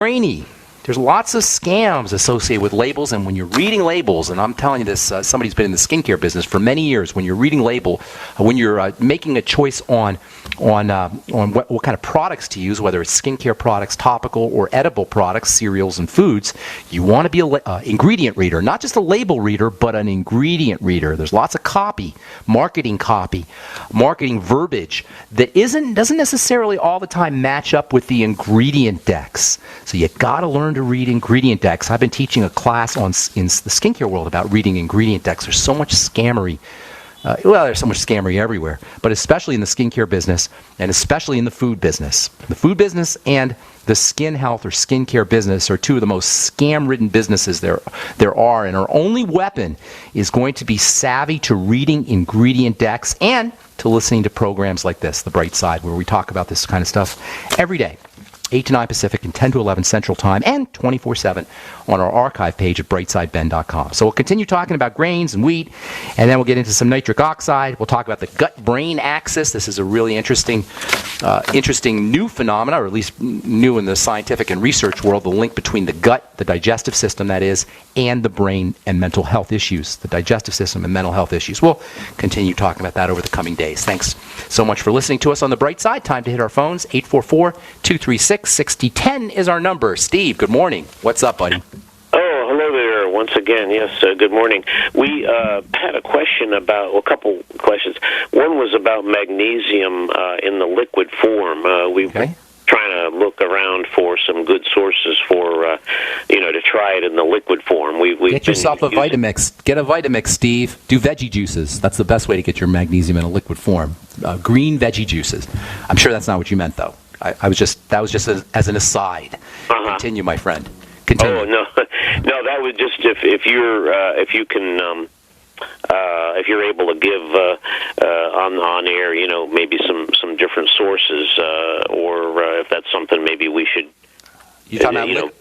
brainy. There's lots of scams associated with labels, and when you're reading labels, and I'm telling you this, somebody's been in the skincare business for many years. When you're reading when you're making a choice on what kind of products to use, whether it's skincare products, topical or edible products, cereals and foods, you want to be an ingredient reader, not just a label reader, but an ingredient reader. There's lots of marketing verbiage that doesn't necessarily all the time match up with the ingredient decks. So you got to learn to read ingredient decks. I've been teaching a class in the skincare world about reading ingredient decks. There's so much scammery. There's so much scammery everywhere, but especially in the skincare business and especially in the food business. The food business and the skin health or skincare business are two of the most scam-ridden businesses there are, and our only weapon is going to be savvy to reading ingredient decks and to listening to programs like this, The Bright Side, where we talk about this kind of stuff every day. 8 to 9 Pacific and 10 to 11 Central Time, and 24/7 on our archive page at brightsideben.com. So we'll continue talking about grains and wheat, and then we'll get into some nitric oxide. We'll talk about the gut-brain axis. This is a really interesting new phenomena, or at least new in the scientific and research world, the link between the gut, the digestive system that is, and the brain and mental health issues, the digestive system and mental health issues. We'll continue talking about that over the coming days. Thanks so much for listening to us on The Bright Side. Time to hit our phones. 844-236-6010 is our number. Steve, good morning. What's up, buddy? Oh, hello there once again. Yes, good morning. We had a couple questions. One was about magnesium in the liquid form. We've been trying to look around for some good sources for, to try it in the liquid form. Get yourself a Vitamix. Get a Vitamix, Steve. Do veggie juices. That's the best way to get your magnesium in a liquid form. Green veggie juices. I'm sure that's not what you meant, though. That was just as an aside. Continue, my friend. Continue. Oh no, that was just if you're able to give on air, maybe some different sources, or if that's something maybe we should. You're talking about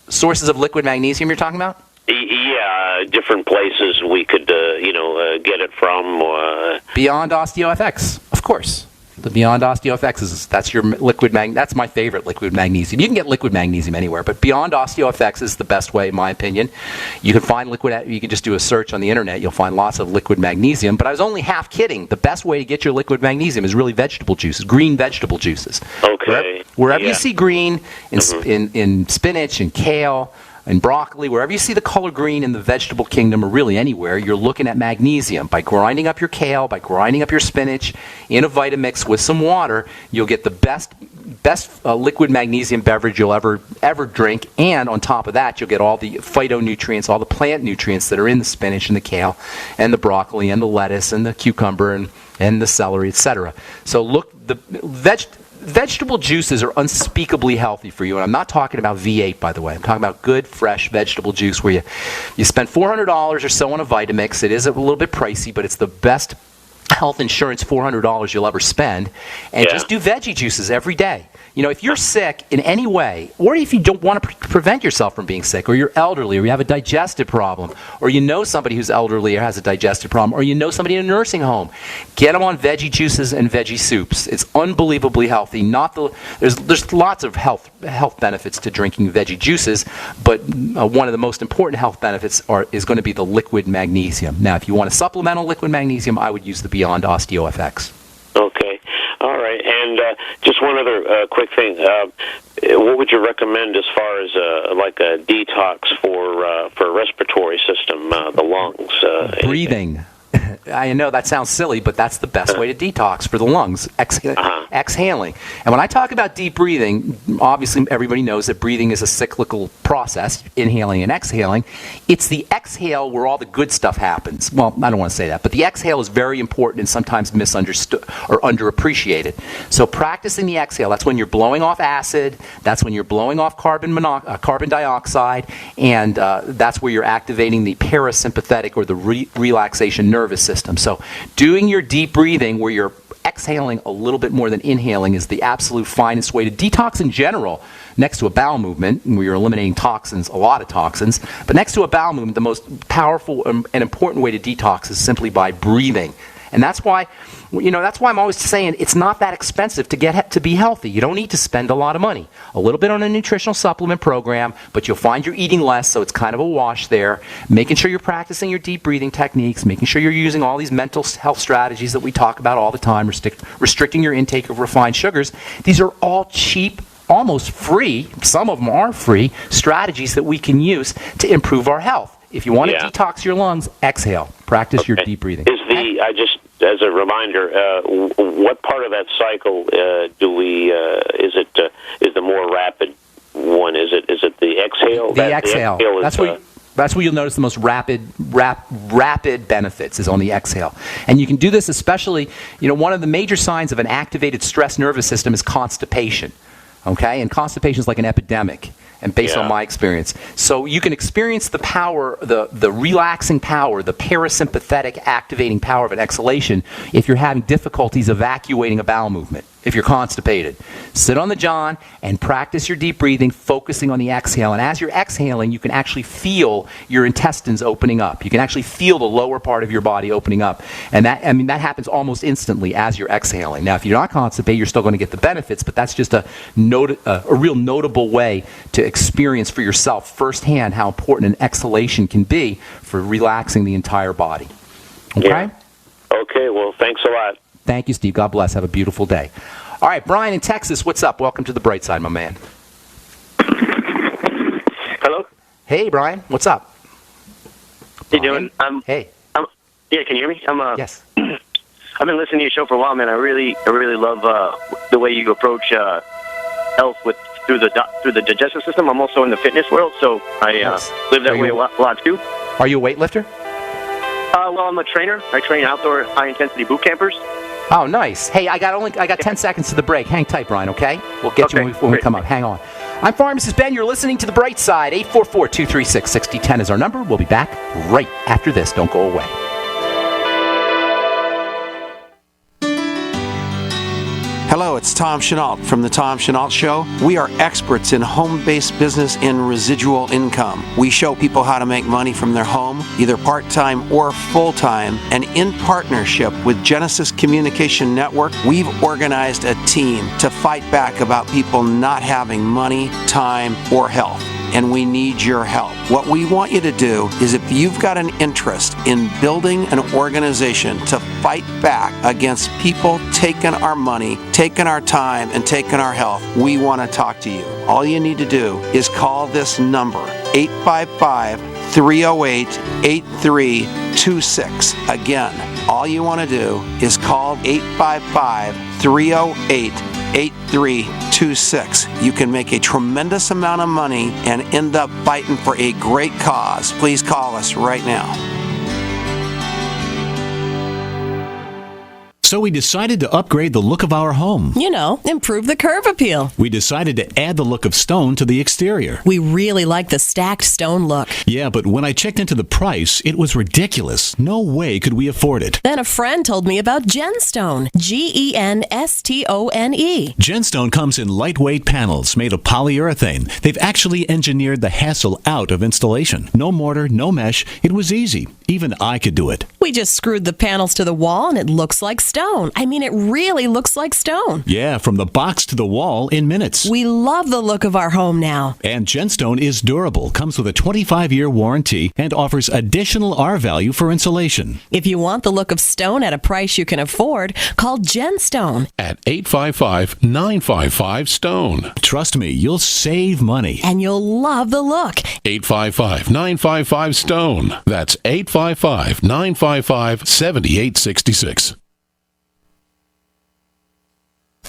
sources of liquid magnesium. You're talking about? Yeah, different places we could get it from. Beyond OsteoFX, of course. The Beyond OsteoFX that's your liquid that's my favorite liquid magnesium. You can get liquid magnesium anywhere, but Beyond OsteoFX is the best way, in my opinion. You can find you can just do a search on the internet. You'll find lots of liquid magnesium, but I was only half kidding. The best way to get your liquid magnesium is really vegetable juices, green vegetable juices. Okay. Wherever you see green in spinach and kale, and broccoli, wherever you see the color green in the vegetable kingdom, or really anywhere, you're looking at magnesium. By grinding up your kale, by grinding up your spinach in a Vitamix with some water, you'll get the best liquid magnesium beverage you'll ever drink, and on top of that, you'll get all the phytonutrients, all the plant nutrients that are in the spinach and the kale and the broccoli and the lettuce and the cucumber and the celery, etc. So look, the vegetable juices are unspeakably healthy for you, and I'm not talking about V8, by the way. I'm talking about good, fresh vegetable juice where you spend $400 or so on a Vitamix. It is a little bit pricey, but it's the best health insurance $400 you'll ever spend, and just do veggie juices every day. If you're sick in any way, or if you don't want to prevent yourself from being sick, or you're elderly, or you have a digestive problem, or somebody who's elderly or has a digestive problem, or somebody in a nursing home, get them on veggie juices and veggie soups. It's unbelievably healthy. There's lots of health benefits to drinking veggie juices, but one of the most important health benefits is going to be the liquid magnesium. Now, if you want a supplemental liquid magnesium, I would use the Beyond OsteoFX. Okay. All right. And just one other quick thing. What would you recommend as far as a detox for respiratory system, the lungs? Breathing. I know that sounds silly, but that's the best way to detox for the lungs, exhaling. And when I talk about deep breathing, obviously everybody knows that breathing is a cyclical process, inhaling and exhaling. It's the exhale where all the good stuff happens. Well, I don't want to say that, but the exhale is very important and sometimes misunderstood or underappreciated. So practicing the exhale, that's when you're blowing off acid, that's when you're blowing off carbon dioxide, and that's where you're activating the parasympathetic or the relaxation nervous system. So doing your deep breathing where you're exhaling a little bit more than inhaling is the absolute finest way to detox in general, next to a bowel movement where you're eliminating toxins, a lot of toxins. But next to a bowel movement, the most powerful and important way to detox is simply by breathing. And that's why I'm always saying it's not that expensive to be healthy. You don't need to spend a lot of money. A little bit on a nutritional supplement program, but you'll find you're eating less, so it's kind of a wash there. Making sure you're practicing your deep breathing techniques, making sure you're using all these mental health strategies that we talk about all the time, restricting your intake of refined sugars. These are all cheap, almost free, some of them are free, strategies that we can use to improve our health. If you want to detox your lungs, exhale. Practice your deep breathing. As a reminder, what part of that cycle is the more rapid one? Is it the exhale? The exhale. That's where you'll notice the most rapid benefits is on the exhale. And you can do this especially, one of the major signs of an activated stress nervous system is constipation. Okay? And constipation is like an epidemic, and based on my experience. So you can experience the power, the relaxing power, the parasympathetic activating power of an exhalation if you're having difficulties evacuating a bowel movement, if you're constipated. Sit on the john and practice your deep breathing, focusing on the exhale. And as you're exhaling, you can actually feel your intestines opening up. You can actually feel the lower part of your body opening up. And that happens almost instantly as you're exhaling. Now, if you're not constipated, you're still going to get the benefits, but that's just a real notable way to experience for yourself firsthand how important an exhalation can be for relaxing the entire body. Okay? Yeah. Okay, well, thanks a lot. Thank you, Steve. God bless. Have a beautiful day. All right, Brian in Texas, what's up? Welcome to the bright side, my man. Hello? Hey, Brian. What's up? How you doing? Hey. Yeah, can you hear me? Yes. I've been listening to your show for a while, man. I really love the way you approach health through the digestive system. I'm also in the fitness world, so I live that way a lot too. Are you a weightlifter? Well, I'm a trainer. I train outdoor high-intensity boot campers. Oh, nice. Hey, I got 10 seconds to the break. Hang tight, Brian, okay? We'll get you when we come up. Hang on. I'm Pharmacist Ben. You're listening to The Bright Side. 844-236-6010 is our number. We'll be back right after this. Don't go away. Hello, it's Tom Chenault from The Tom Chenault Show. We are experts in home-based business and residual income. We show people how to make money from their home, either part-time or full-time, and in partnership with Genesis Communication Network, we've organized a team to fight back about people not having money, time, or health. And we need your help. What we want you to do is, if you've got an interest in building an organization to fight back against people taking our money, taking our time, and taking our health, we want to talk to you. All you need to do is call this number, 855-308-8326. Again, all you want to do is call 855-308-8326. You can make a tremendous amount of money and end up fighting for a great cause. Please call us right now. So we decided to upgrade the look of our home. Improve the curb appeal. We decided to add the look of stone to the exterior. We really like the stacked stone look. Yeah, but when I checked into the price, it was ridiculous. No way could we afford it. Then a friend told me about Genstone. Genstone. Genstone comes in lightweight panels made of polyurethane. They've actually engineered the hassle out of installation. No mortar, no mesh. It was easy. Even I could do it. We just screwed the panels to the wall and it looks like stone. I mean, it really looks like stone. Yeah, from the box to the wall in minutes. We love the look of our home now. And Genstone is durable, comes with a 25-year warranty, and offers additional R-value for insulation. If you want the look of stone at a price you can afford, call Genstone at 855-955-STONE. Trust me, you'll save money. And you'll love the look. 855-955-STONE. That's 855-955-7866.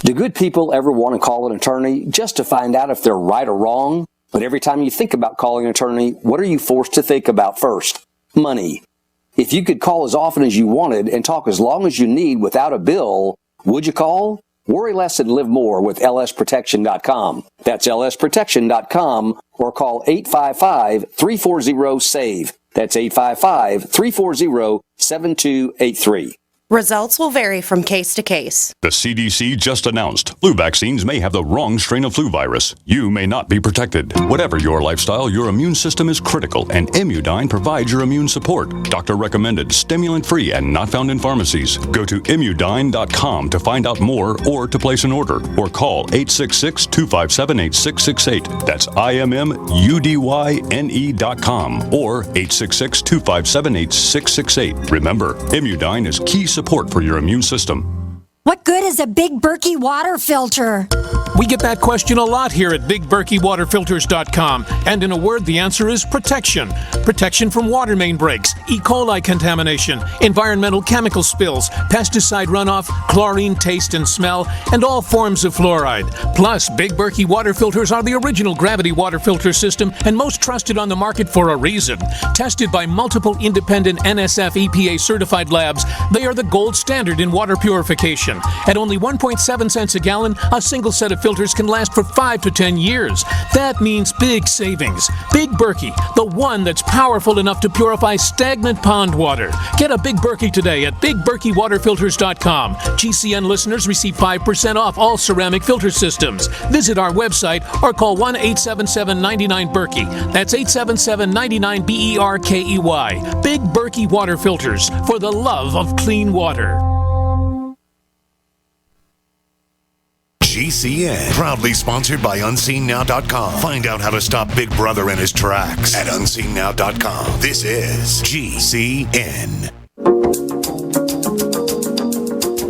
Do good people ever want to call an attorney just to find out if they're right or wrong? But every time you think about calling an attorney, what are you forced to think about first? Money. If you could call as often as you wanted and talk as long as you need without a bill, would you call? Worry less and live more with lsprotection.com. That's lsprotection.com, or call 855-340-SAVE. That's 855-340-7283. Results will vary from case to case. The CDC just announced flu vaccines may have the wrong strain of flu virus. You may not be protected. Whatever your lifestyle, your immune system is critical, and Immudyne provides your immune support. Doctor recommended, stimulant-free, and not found in pharmacies. Go to Immudyne.com to find out more or to place an order, or call 866-257-8668. That's IMMUDYNE.com or 866-257-8668. Remember, Immudyne is key support for your immune system. What good is a Big Berkey water filter? We get that question a lot here at BigBerkeyWaterFilters.com. And in a word, the answer is protection. Protection from water main breaks, E. coli contamination, environmental chemical spills, pesticide runoff, chlorine taste and smell, and all forms of fluoride. Plus, Big Berkey water filters are the original gravity water filter system and most trusted on the market for a reason. Tested by multiple independent NSF EPA certified labs, they are the gold standard in water purification. At only 1.7 cents a gallon, a single set of filters can last for 5 to 10 years. That means big savings. Big Berkey, the one that's powerful enough to purify stagnant pond water. Get a Big Berkey today at BigBerkeyWaterFilters.com. GCN listeners receive 5% off all ceramic filter systems. Visit our website or call 1-877-99-BERKEY. That's 877-99-BERKEY. Big Berkey Water Filters, for the love of clean water. GCN, proudly sponsored by UnseenNow.com. Find out how to stop Big Brother in his tracks at UnseenNow.com. This is GCN.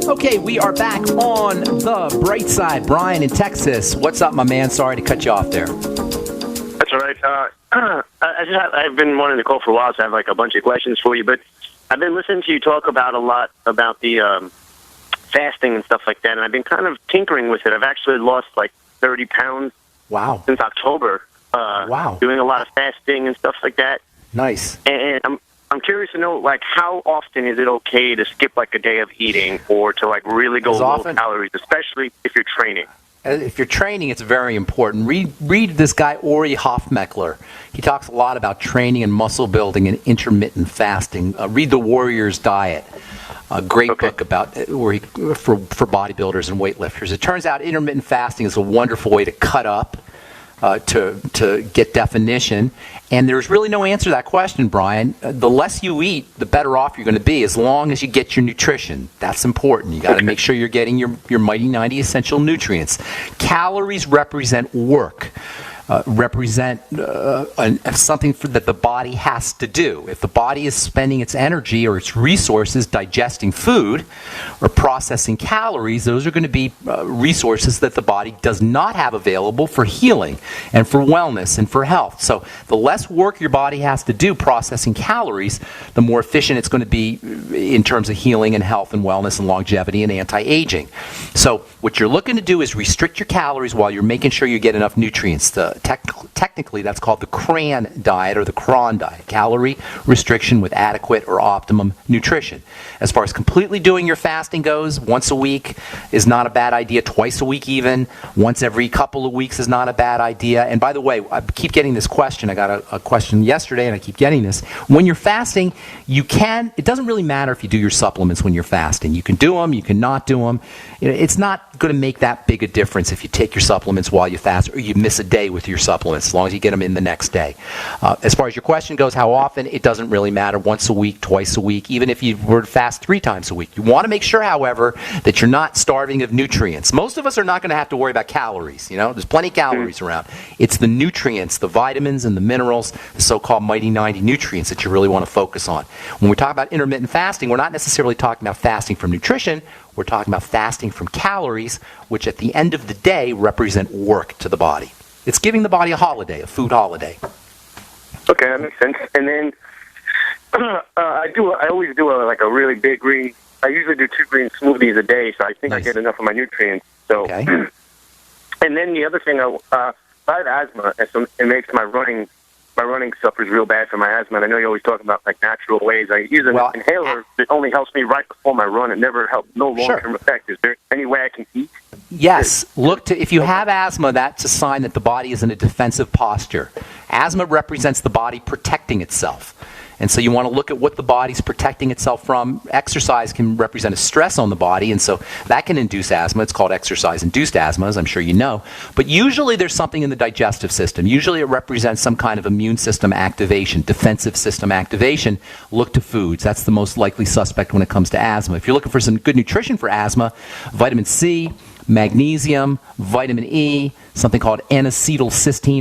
Okay, we are back on the bright side. Brian in Texas. What's up, my man? Sorry to cut you off there. That's all right. I've been wanting to call for a while, so I have like a bunch of questions for you. But I've been listening to you talk about a lot about the fasting and stuff like that, and I've been kind of tinkering with it. I've actually lost like 30 pounds. Wow. Since October. Wow. Doing a lot of fasting and stuff like that. Nice. And I'm curious to know, like, how often is it okay to skip like a day of eating or to like really go low calories, especially if you're training? If you're training, it's very important. Read this guy, Ori Hofmeckler. He talks a lot about training and muscle building and intermittent fasting. Read The Warrior's Diet. A great book about for bodybuilders and weightlifters. It turns out intermittent fasting is a wonderful way to cut up, to get definition. And there's really no answer to that question, Brian. The less you eat, the better off you're going to be, as long as you get your nutrition. That's important. You got to make sure you're getting your Mighty 90 essential nutrients. Calories represent work. Represent something that the body has to do. If the body is spending its energy or its resources digesting food or processing calories, those are going to be resources that the body does not have available for healing and for wellness and for health. So the less work your body has to do processing calories, the more efficient it's going to be in terms of healing and health and wellness and longevity and anti-aging. So what you're looking to do is restrict your calories while you're making sure you get enough nutrients. Technically, that's called the CRAN diet or the CRON diet, calorie restriction with adequate or optimum nutrition. As far as completely doing your fasting goes, once a week is not a bad idea, twice a week even, once every couple of weeks is not a bad idea. And by the way, I keep getting this question. I got a question yesterday, and I keep getting this. When you're fasting, it doesn't really matter if you do your supplements when you're fasting. You can do them, you can not do them. It's not going to make that big a difference if you take your supplements while you fast or you miss a day with your supplements, as long as you get them in the next day. As far as your question goes, how often, it doesn't really matter. Once a week, twice a week, even if you were to fast 3 times a week. You want to make sure, however, that you're not starving of nutrients. Most of us are not going to have to worry about calories. There's plenty of calories around. It's the nutrients, the vitamins and the minerals, the so-called Mighty 90 nutrients that you really want to focus on. When we talk about intermittent fasting, we're not necessarily talking about fasting from nutrition. We're talking about fasting from calories, which at the end of the day represent work to the body. It's giving the body a holiday, a food holiday. Okay, that makes sense. And then I always do a really big green. I usually do 2 green smoothies a day, so I think I get enough of my nutrients. So, okay. And then the other thing, I have asthma, and so it makes my running suffers real bad from my asthma. And I know you always talk about like natural ways. I use an inhaler that only helps me right before my run. It never helps, no long-term effect. Is there any way I can eat? Yes. If you have asthma, that's a sign that the body is in a defensive posture. Asthma represents the body protecting itself. And so you want to look at what the body's protecting itself from. Exercise can represent a stress on the body, and so that can induce asthma. It's called exercise-induced asthma, as I'm sure you know. But usually there's something in the digestive system. Usually it represents some kind of immune system activation, defensive system activation. Look to foods. That's the most likely suspect when it comes to asthma. If you're looking for some good nutrition for asthma, vitamin C, magnesium, vitamin E, something called N-acetylcysteine or